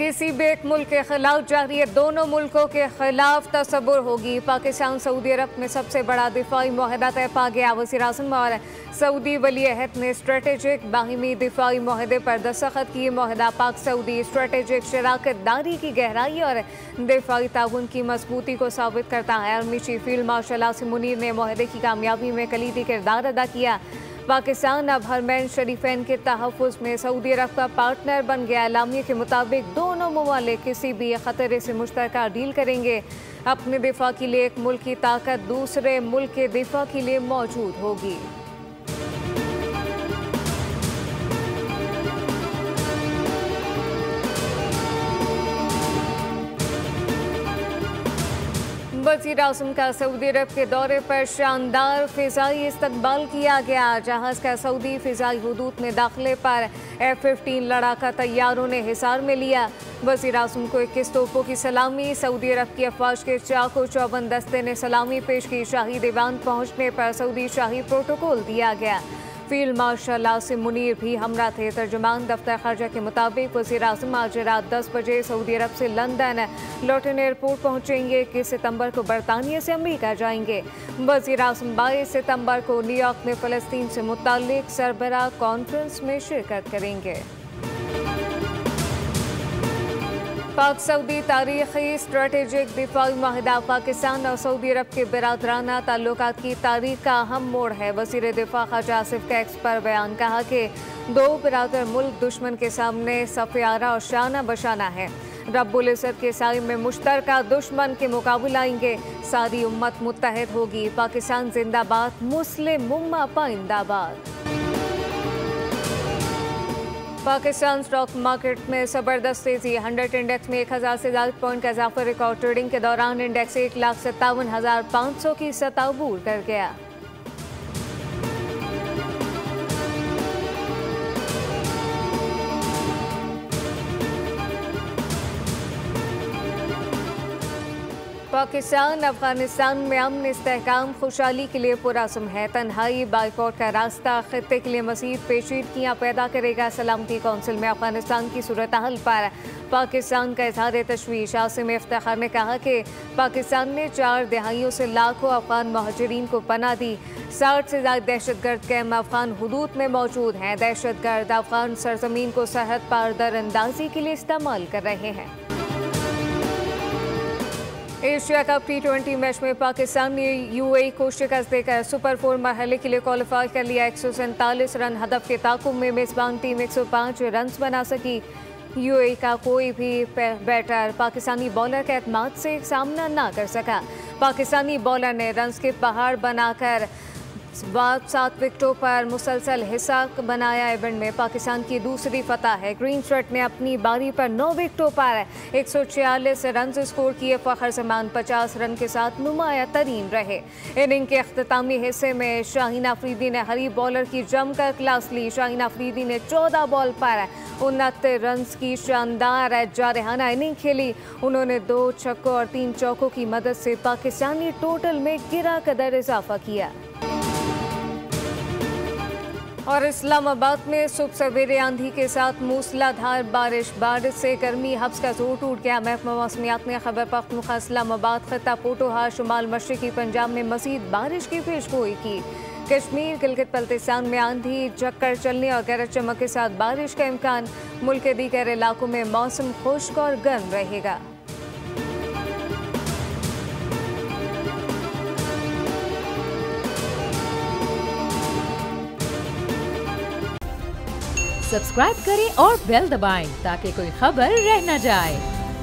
किसी भी एक मुल्क के खिलाफ जारी है, दोनों मुल्कों के खिलाफ तसब्बुर होगी। पाकिस्तान सऊदी अरब में सबसे बड़ा दिफाई मुआहदा तय पा गया। वज़ीर-ए-आज़म और सऊदी वली अहद ने स्ट्रेटेजिक बाहिमी दिफाई मुआहदे पर दस्तखत किए। मुआहदा पाक सऊदी स्ट्रेटेजिक शराकत दारी की गहराई और दिफाई ताउन की मजबूती को साबित करता है। Army chief field marshal Asim Munir ने मुआहदे की कामयाबी में कलीदी किरदार अदा किया। पाकिस्तान अब हरमैन शरीफैन के तहफ़्फ़ुज़ में सऊदी अरब का पार्टनर बन गया। एलामिया के मुताबिक दोनों ममालिक किसी भी खतरे से मुश्तरका डील करेंगे। अपने दिफा के लिए एक मुल्क की ताकत दूसरे मुल्क के दिफा के लिए मौजूद होगी। वज़ीर-ए-आज़म का सऊदी अरब के दौरे पर शानदार फ़िज़ाई इस्तकबाल किया गया। जहाज़ का सऊदी फ़िज़ाई हुदूद में दाखिले पर F-15 लड़ाका तैयारों ने हिसार में लिया। वज़ीर-ए-आज़म को 21 तोपों की सलामी। सऊदी अरब की अफ़वाज के चाको चौबंद दस्ते ने सलामी पेश की। शाही दीवान पहुँचने पर सऊदी शाही प्रोटोकॉल दिया गया। फील्ड मार्शल आसिम मुनीर भी हमरा थे। तर्जुमान दफ्तर खारजा के मुताबिक वज़ीर-ए-आज़म आज रात 10 बजे सऊदी अरब से लंदन लॉटन एयरपोर्ट पहुंचेंगे। 21 सितंबर को बरतानिया से अमेरिका जाएंगे। वज़ीर-ए-आज़म 22 सितंबर को न्यूयॉर्क में फ़लस्तीन से मुताल्लिक सरबराह कॉन्फ्रेंस में शिरकत करेंगे। पाक सऊदी तारीखी स्ट्रेटेजिक दिफाई मुआहदा पाकिस्तान और सऊदी अरब के बिरादराना ताल्लुकात की तारीख का अहम मोड़ है। वज़ीर दिफा ख़ाजा आसिफ का एक्स पर बयान कहा कि दो बिरादर मुल्क दुश्मन के सामने सफ़यारा और शाना बशाना है। रब्बुल इज़्ज़त के साए में मुश्तरका दुश्मन के मुकाबले आएंगे। सारी उम्मत मुत्तहिद होगी। पाकिस्तान जिंदाबाद, मुस्लिम उम्मा पाइंदाबाद। पाकिस्तान स्टॉक मार्केट में ज़बरदस्त तेजी। 100 इंडेक्स में 1000 से ज़्यादा पॉइंट का इजाफा रिकॉर्ड। ट्रेडिंग के दौरान इंडेक्स 1,57,500 की सतह अबूर कर गया। पाकिस्तान अफगानिस्तान में अमन इस्तेहकाम खुशहाली के लिए पुरअज़्म है। तन्हाई बाइकआउट का रास्ता खित्ते के लिए मज़ीद पेचीदगियाँ पैदा करेगा। सलामती कौंसिल में अफगानिस्तान की सूरत हाल पर पाकिस्तान का इज़हार तशवीश। आसिम इफ्तिखार ने कहा कि पाकिस्तान ने 4 दहाइयों से लाखों अफगान महाजरीन को पनाह दी। 60 से ज़्यादा दहशतगर्द कैम्प अफगान हुदूद में मौजूद हैं। दहशतगर्द अफगान सरजमीन को सरहद पार दरअंदाजी के लिए इस्तेमाल कर रहे हैं। एशिया कप T20 मैच में पाकिस्तान ने UAE को शिकस्त देकर सुपर 4 मरहले के लिए क्वालिफाई कर लिया। 147 रन हदफ के ताकुब में मेज़बान टीम 105 रन बना सकी। UAE का कोई भी बैटर पाकिस्तानी बॉलर के एतमाद से सामना ना कर सका। पाकिस्तानी बॉलर ने रन के पहाड़ बनाकर 7 विकेटों पर मुसलसल हिस्सा बनाया। इवेंट में पाकिस्तान की दूसरी फतह है। ग्रीन शर्ट ने अपनी बारी पर 9 विकेटों पर 146 रन स्कोर किए। फ़खर जमान 50 रन के साथ नुमाया तरीन रहे। इनिंग के अख्तामी हिस्से में शाहीन अफरीदी ने हरीफ बॉलर की जमकर क्लास ली। शाहीन अफरीदी ने 14 बॉल पर 69 रन की शानदार जारहाना इनिंग खेली। उन्होंने 2 छक्कों और 3 चौकों की मदद से पाकिस्तानी टोटल में गिरा कदर इजाफा किया। और इस्लामाबाद में सुबह सवेरे आंधी के साथ मूसलाधार बारिश से गर्मी हब्स का जोर टूट गया। महकमा मौसमियात ने खैबर पख्तूनख्वा, इस्लामाबाद, खित्ता पोटोहार, शुमाल मशरकी पंजाब में मज़ीद बारिश की पेशगोई की। कश्मीर, गिलगित बल्तिस्तान में आंधी, झक्कड़ चलने और गरज चमक के साथ बारिश का इम्कान। मुल्क के दीगर इलाकों में मौसम खुश्क और गर्म रहेगा। सब्सक्राइब करें और बेल दबाएं ताकि कोई खबर रह न जाए।